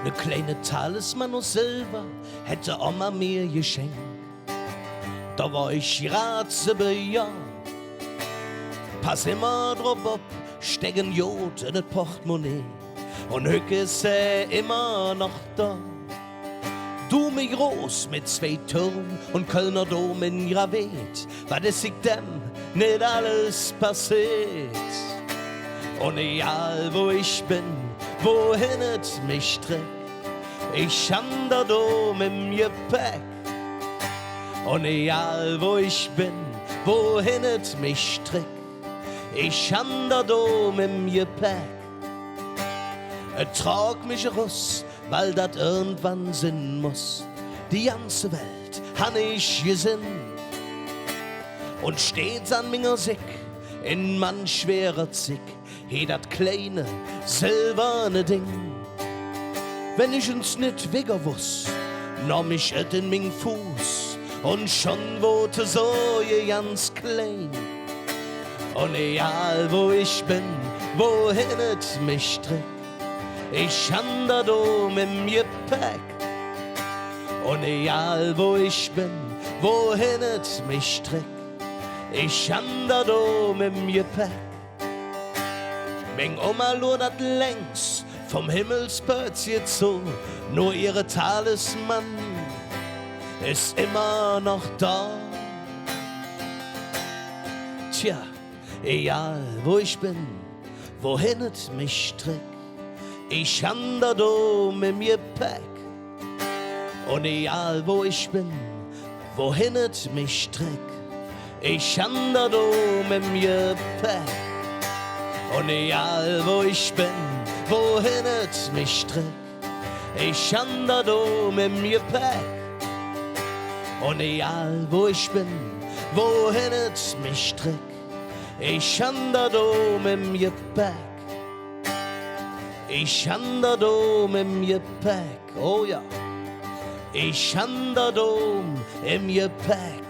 Ne kleine Talisman aus Silber hätte Oma mir geschenkt. Da war ich ratzebejahrt. Pass immer drauf ab, stecken Jod in das Portemonnaie. Und Hück ist immer noch da. Du mich groß mit 2 Türmen und Kölner Dom in Gravet. Was ist ich dem nicht alles passiert? Und egal wo ich bin, wohin es mich trägt, ich han der Dom im Gepäck. Und egal wo ich bin, wohin es mich trägt, ich han der Dom im Gepäck. Trag mich raus, weil dat irgendwann Sinn muss. Die ganze Welt han ich gesinn. Und steht's an minger Sick, in manch schwerer Zick, he dat kleine, silberne Ding. Wenn ich uns nit wigger wuss, nahm ich et in ming Fuß und schon wurde so je ganz klein. Und egal wo ich bin, wohin et mich trägt, ich han der Dom im Gepäck. Und egal wo ich bin, wohin et mich trägt, ich han der Dom im Gepäck. Ming Oma lodert längs vom Himmelspötz jetzt so, nur ihre Talisman ist immer noch da. Tja, egal wo ich bin, wohin et mich trägt, ich han der Dom im Gepäck. Und egal wo ich bin, wohin et mich trägt, ich han der Dom im Gepäck. Und egal wo ich bin, wohin et mich trägt, ich han der Dom im Gepäck. Und egal wo ich bin, wohin et mich trägt, ich han der Dom im Gepäck. Ich han der Dom im Gepäck, oh ja. Ich han der Dom im Gepäck.